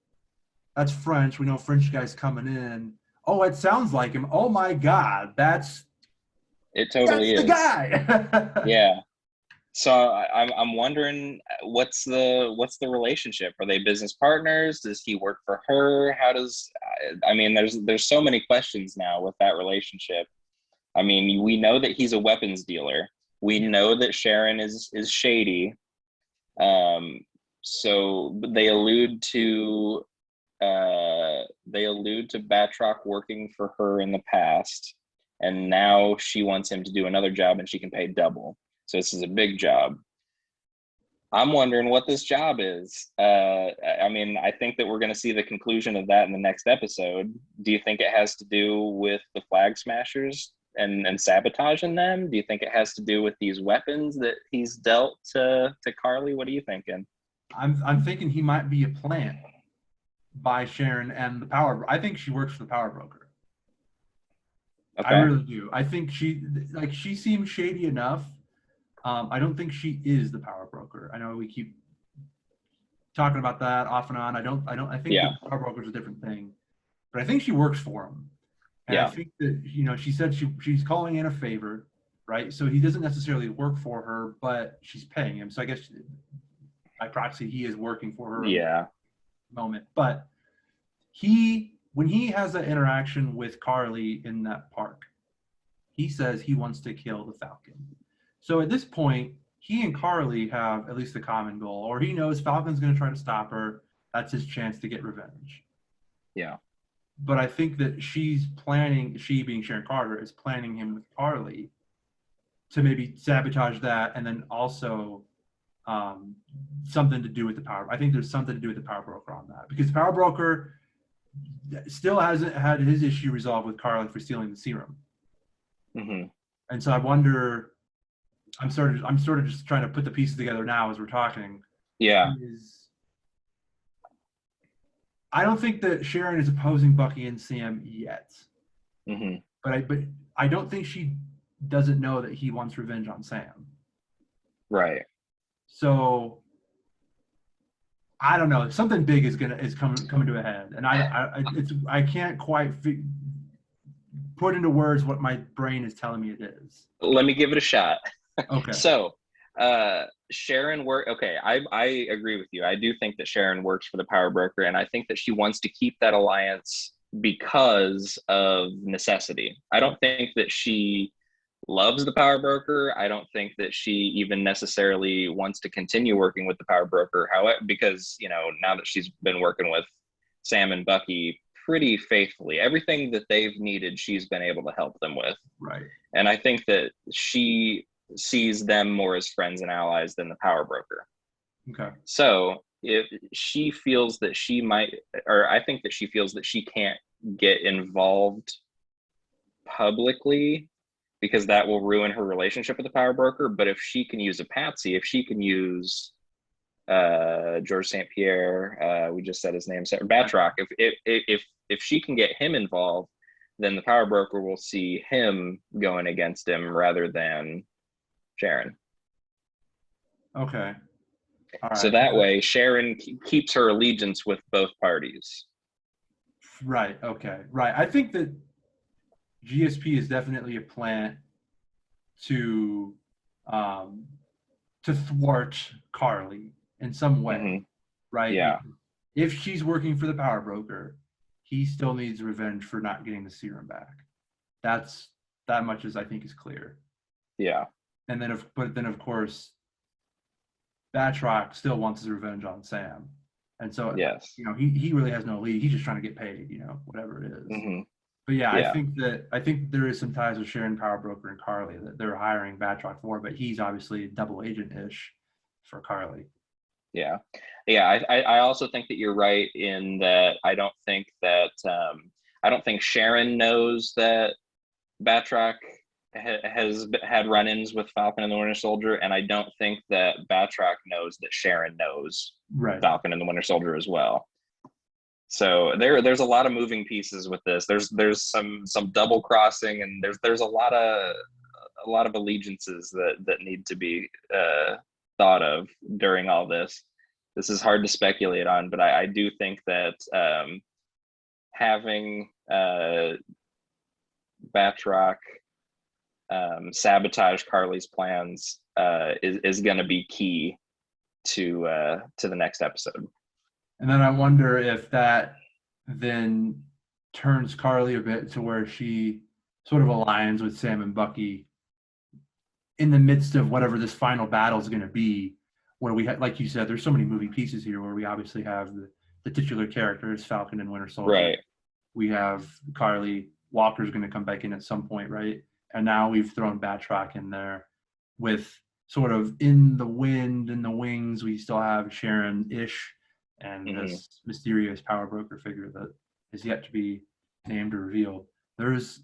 French. We know French guy's coming in. Oh, it sounds like him. Oh my God, it totally that's is the guy. Yeah. So I'm wondering what's the relationship? Are they business partners? Does he work for her? How does I mean there's so many questions now with that relationship. I mean, we know that he's a weapons dealer. We know that Sharon is shady. So they allude to Batroc working for her in the past, and now she wants him to do another job and she can pay double. So this is a big job. I'm wondering what this job is. I mean, I think that we're going to see the conclusion of that in the next episode. Do you think it has to do with the Flag Smashers and sabotaging them? Do you think it has to do with these weapons that he's dealt to Carly? What are you thinking? I'm thinking he might be a plant by Sharon and the power. I think she works for the power broker. Okay. I really do. I think she seems shady enough. I don't think she is the power broker. I know we keep talking about that off and on. I think the power broker is a different thing, but I think she works for him. And I think that, she said she's calling in a favor, right? So he doesn't necessarily work for her, but she's paying him. So I guess by proxy, he is working for her. Yeah. Moment. But when he has that interaction with Carly in that park, he says he wants to kill the Falcon. So at this point, he and Carly have at least a common goal, or he knows Falcon's going to try to stop her. That's his chance to get revenge. Yeah. But I think that she being Sharon Carter, is planning him with Carly to maybe sabotage that, and then also something to do with the power. I think there's something to do with the power broker on that, because the power broker still hasn't had his issue resolved with Carly for stealing the serum. And so I wonder. I'm sort of just trying to put the pieces together now as we're talking. Yeah. I don't think that Sharon is opposing Bucky and Sam yet. But I don't think she doesn't know that he wants revenge on Sam. Right. So I don't know. Something big is coming to a head, and I can't quite put into words what my brain is telling me it is. Let me give it a shot. Okay. So Sharon I agree with you. I do think that Sharon works for the power broker, and I think that she wants to keep that alliance because of necessity. I don't think that she loves the power broker. I don't think that she even necessarily wants to continue working with the power broker. However, because now that she's been working with Sam and Bucky pretty faithfully, everything that they've needed, she's been able to help them with. Right. And I think that she sees them more as friends and allies than the power broker. Okay. So if she feels that she might, or I think that she feels that she can't get involved publicly because that will ruin her relationship with the power broker. But if she can use a patsy, if she can use George St. Pierre, we just said his name, Batroc, if she can get him involved, then the power broker will see him going against him rather than Sharon. Okay. All right. So that way, Sharon keeps her allegiance with both parties. Right. Okay. Right. I think that GSP is definitely a plant to thwart Carly in some way, right? Yeah. If she's working for the power broker, he still needs revenge for not getting the serum back. That's that much as I think is clear. Yeah. And then, of course, Batroc still wants his revenge on Sam. And so, Yes. he really has no lead. He's just trying to get paid, whatever it is. Hmm. But yeah, Yeah. I think there is some ties with Sharon, Power Broker, and Carly that they're hiring Batroc for, but he's obviously double agent-ish for Carly. Yeah. Yeah. I also think that you're right in that I don't think Sharon knows that Batroc has had run-ins with Falcon and the Winter Soldier, and I don't think that Batroc knows that Sharon knows Right. Falcon and the Winter Soldier as well. So there's a lot of moving pieces with this. There's some double crossing, and there's a lot of allegiances that need to be thought of during all this. This is hard to speculate on, but I do think that having Batroc sabotage Carly's plans is going to be key to the next episode. And then I wonder if that then turns Carly a bit to where she sort of aligns with Sam and Bucky in the midst of whatever this final battle is going to be, where we have, like you said, there's so many moving pieces here where we obviously have the titular characters, Falcon and Winter Soldier. Right. We have Carly. Walker's going to come back in at some point, right? And now we've thrown Batroc in there with sort of in the wind, in the wings. We still have Sharon-ish and this mysterious power broker figure that is yet to be named or revealed. There's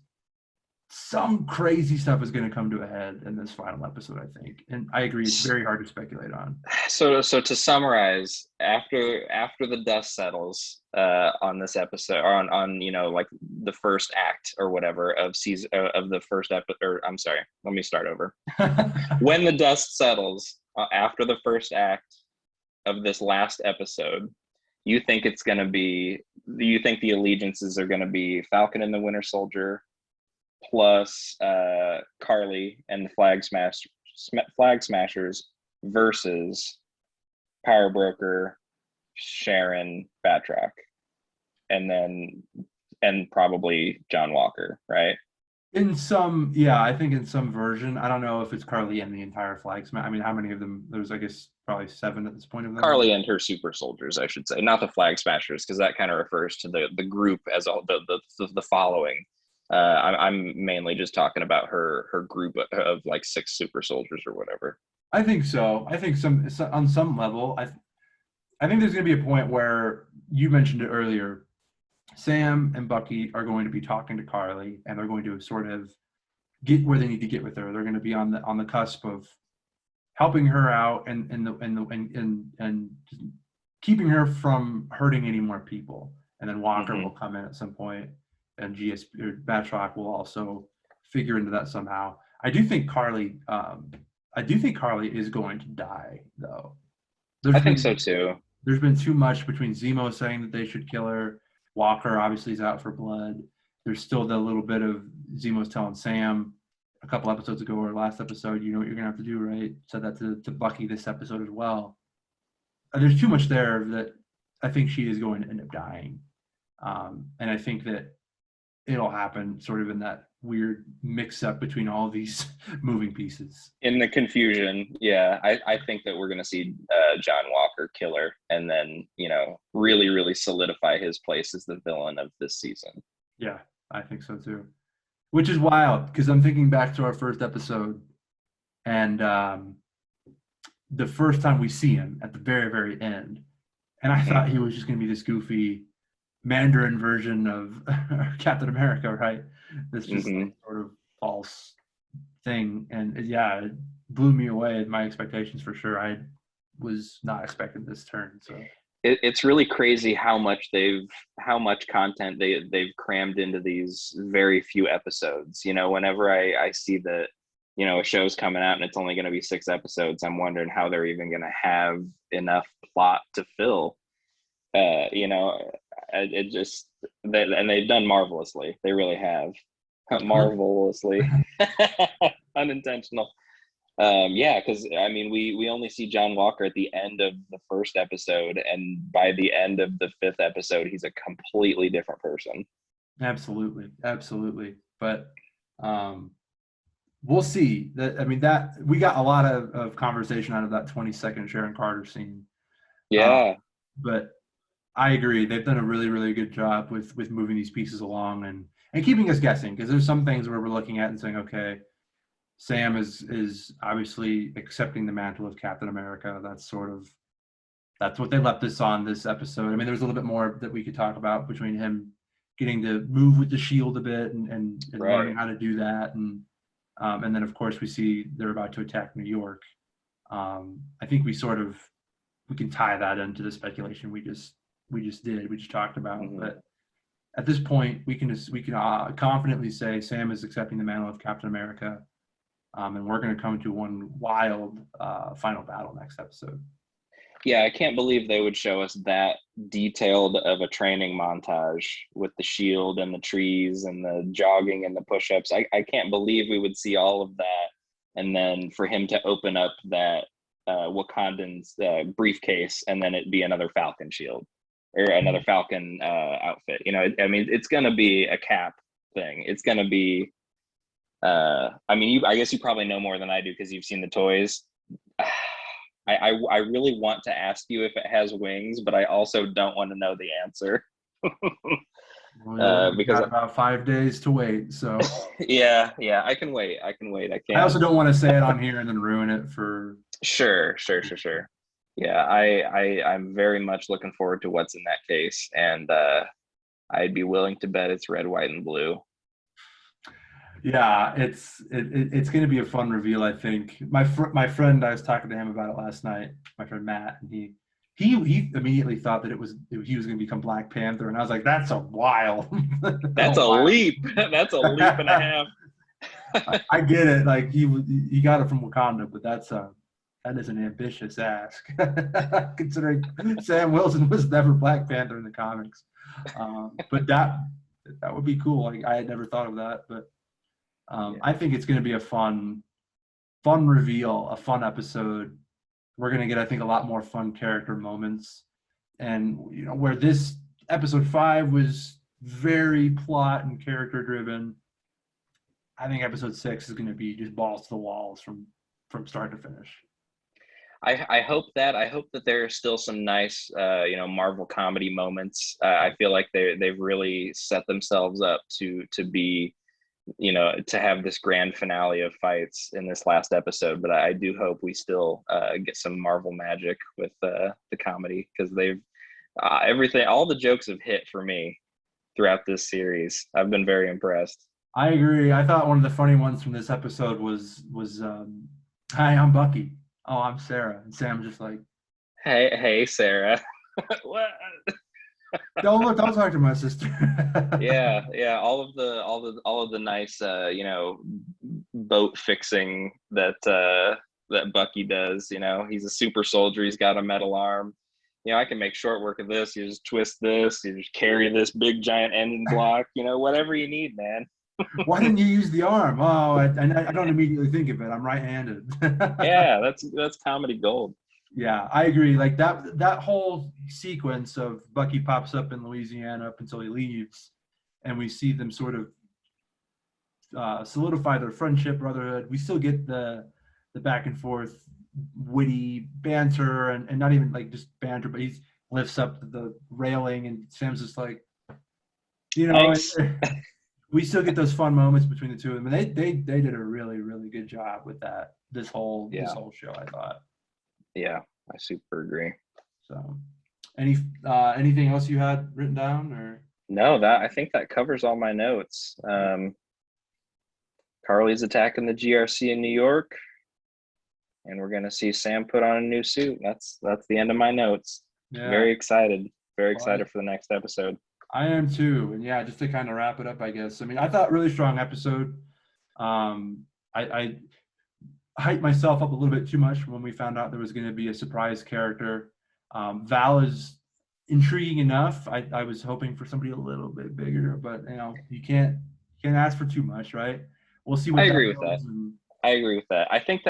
some crazy stuff is going to come to a head in this final episode, I think. And I agree, it's very hard to speculate on. So to summarize, after the dust settles on this episode, or on like the first act or whatever of season of the first episode, or I'm sorry, let me start over. When the dust settles after the first act of this last episode, you think the allegiances are going to be Falcon and the Winter Soldier plus Carly and the Flag Smashers versus Power Broker, Sharon, Batroc, and probably John Walker, right? I think in some version. I don't know if it's Carly and the entire Flag Smash. I mean, how many of them? There's, I guess, probably 7 at this point of them. Carly and her super soldiers, I should say, not the Flag Smashers, because that kind of refers to the group as all the following. I'm mainly just talking about her group of like 6 super soldiers or whatever. I think so. I think on some level, I think there's going to be a point where you mentioned it earlier. Sam and Bucky are going to be talking to Carly, and they're going to sort of get where they need to get with her. They're going to be on the cusp of helping her out and keeping her from hurting any more people. And then Walker will come in at some point, and Batroc will also figure into that somehow. I do think Carly is going to die, though. I think so too. There's been too much between Zemo saying that they should kill her. Walker obviously is out for blood. There's still the little bit of Zemo's telling Sam a couple episodes ago or last episode, you know what you're going to have to do, right? Said that to Bucky this episode as well. There's too much there that I think she is going to end up dying. And I think that it'll happen sort of in that weird mix-up between all these moving pieces. In the confusion, yeah, I think that we're going to see John Walker kill her, and then, really, really solidify his place as the villain of this season. Yeah, I think so too. Which is wild, because I'm thinking back to our first episode, and the first time we see him at the very, very end, and I thought he was just going to be this goofy Mandarin version of Captain America, right? This just sort of false thing. And yeah, it blew me away. My expectations for sure. I was not expecting this turn. So it's really crazy how much content they've crammed into these very few episodes. Whenever I see that, a show's coming out and it's only going to be 6 episodes, I'm wondering how they're even going to have enough plot to fill. It just and they've done marvelously. They really have marvelously. Unintentional. Because I mean, we only see John Walker at the end of the first episode, and by the end of the 5th episode, he's a completely different person. Absolutely. But we'll see. That we got a lot of conversation out of that 20-second Sharon Carter scene. Yeah. But I agree. They've done a really, really good job with moving these pieces along and keeping us guessing, because there's some things where we're looking at and saying, okay, Sam is obviously accepting the mantle of Captain America. That's what they left us on this episode. I mean, there's a little bit more that we could talk about between him getting to move with the shield a bit and Right. learning how to do that, and then of course we see they're about to attack New York. I think we can tie that into the speculation we just talked about. Hmm. But at this point, we can confidently say Sam is accepting the mantle of Captain America, and we're going to come to one wild final battle next episode. Yeah, I can't believe they would show us that detailed of a training montage with the shield and the trees and the jogging and the push-ups. I can't believe we would see all of that, and then for him to open up that Wakandan's briefcase and then it be another Falcon shield or another Falcon outfit. I mean, it's going to be a Cap thing. It's going to be. I mean, I guess you probably know more than I do because you've seen the toys. I really want to ask you if it has wings, but I also don't want to know the answer. Well, we've Because got about 5 days to wait. So yeah, I can wait. I I can't. also don't want to say it on here and then ruin it for. Sure. Yeah, I'm very much looking forward to what's in that case, and I'd be willing to bet it's red, white, and blue. Yeah, it's going to be a fun reveal. I think my friend, I was talking to him about it last night. My friend Matt, and he immediately thought that he was going to become Black Panther, and I was like, that's a wild, That's a a wild. leap. That's a leap and a half. I get it. Like he got it from Wakanda, but that is an ambitious ask, considering Sam Wilson was never Black Panther in the comics. But that would be cool. Like I had never thought of that, but Yeah. I think it's going to be a fun reveal, a fun episode. We're going to get, I think, a lot more fun character moments, and where this episode 5 was very plot and character driven. I think episode 6 is going to be just balls to the walls from start to finish. I hope that there are still some nice Marvel comedy moments. I feel like they've really set themselves up to be to have this grand finale of fights in this last episode. But I do hope we still get some Marvel magic with the comedy, because they've everything, all the jokes have hit for me throughout this series. I've been very impressed. I agree. I thought one of the funny ones from this episode was "Hi, I'm Bucky. Oh, I'm Sarah," and Sam just like, Hey, Sarah. What? don't talk to my sister." Yeah. All of the nice boat fixing that Bucky does. He's a super soldier. He's got a metal arm. I can make short work of this. You just twist this. You just carry this big giant engine block. Whatever you need, man. Why didn't you use the arm? Oh, I don't immediately think of it. I'm right-handed. Yeah, that's comedy gold. Yeah, I agree. Like that whole sequence of Bucky pops up in Louisiana up until he leaves, and we see them sort of solidify their friendship, brotherhood. We still get the back and forth, witty banter, and not even like just banter, but he lifts up the railing, and Sam's just like, Thanks. we still get those fun moments between the two of them, and they did a really, really good job with that this whole show, I thought. Yeah, I super agree. So, anything else you had written down, or? No, I think that covers all my notes. Carly's attacking the GRC in New York, and we're gonna see Sam put on a new suit. That's the end of my notes. Yeah. Very excited. Very excited for the next episode. I am too, and yeah, just to kind of wrap it up, I guess. I mean, I thought really strong episode. I hyped myself up a little bit too much when we found out there was going to be a surprise character. Val is intriguing enough. I was hoping for somebody a little bit bigger, but you can't ask for too much, right? We'll see what I agree with that. I agree with that.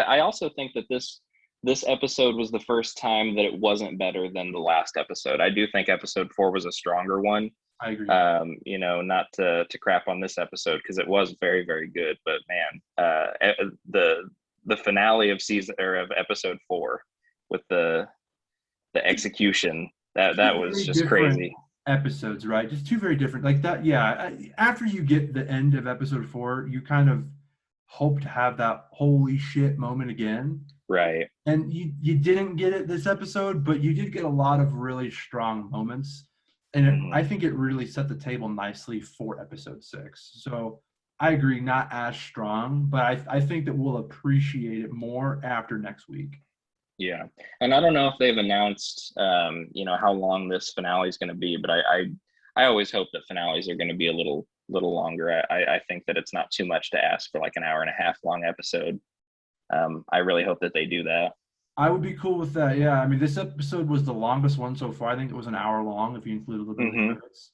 I also think that this episode was the first time that it wasn't better than the last episode. I do think episode 4 was a stronger one. I agree. Not to crap on this episode, because it was very, very good. But man, the finale of season or of episode 4 with the execution That Two was very just different crazy. episodes, right? Just two very different. Like that, yeah. After you get the end of episode 4, you kind of hope to have that holy shit moment again. Right. And you didn't get it this episode, but you did get a lot of really strong moments, and I Hmm. think it really set the table nicely for episode 6. So I agree, not as strong, but I think that we'll appreciate it more after next week. Yeah, and I don't know if they've announced, how long this finale is going to be, but I always hope that finales are going to be a little longer. I think that it's not too much to ask for like an hour and a half long episode. I really hope that they do that. I would be cool with that. Yeah, I mean, this episode was the longest one so far. I think it was an hour long if you include a little bit of the Hmm. credits.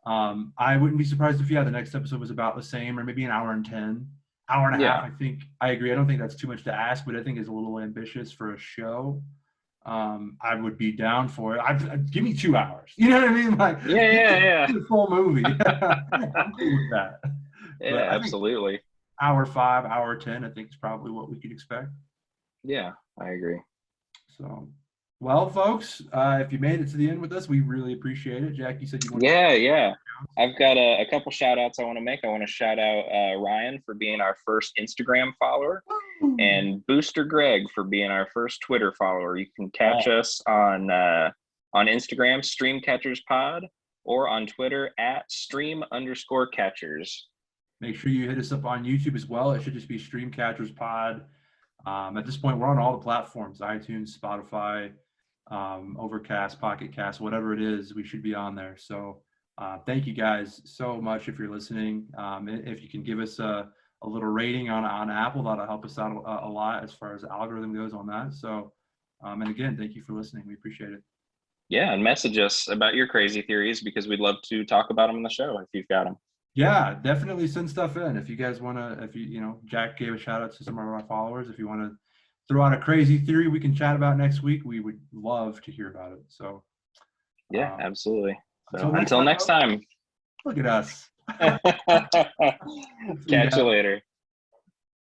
I wouldn't be surprised if the next episode was about the same, or maybe an hour and 10, hour and a half. Yeah, I think I agree. I don't think that's too much to ask, but I think it's a little ambitious for a show. I would be down for it. Give me 2 hours. You know what I mean? Like, yeah, give yeah, me yeah, the full movie. I'm cool with that. But yeah, I think absolutely. hour 5, hour 10, I think is probably what we could expect. Yeah, I agree. So, well, folks, if you made it to the end with us, we really appreciate it. Jack, you said you wanted to. Yeah, yeah. I've got a couple shout outs I want to make. I want to shout out Ryan for being our first Instagram follower, Woo! and Booster Greg for being our first Twitter follower. You can catch Oh, us on Instagram, StreamCatchersPod, or on Twitter at stream_catchers. make sure you hit us up on YouTube as well. It should just be Streamcatchers Pod. At this point, we're on all the platforms: iTunes, Spotify, Overcast, Pocket Cast, whatever it is. We should be on there. So, thank you guys so much if you're listening. If you can give us a little rating on Apple, that'll help us out a lot as far as the algorithm goes on that. So, and again, thank you for listening. We appreciate it. Yeah, and message us about your crazy theories because we'd love to talk about them on the show if you've got them. Yeah, definitely send stuff in. If you guys want to, if Jack gave a shout out to some of our followers. If you want to throw out a crazy theory we can chat about next week, we would love to hear about it. So, Yeah, um, absolutely. until So next until time, next folks, time. look at us. See you Catch you guys. later.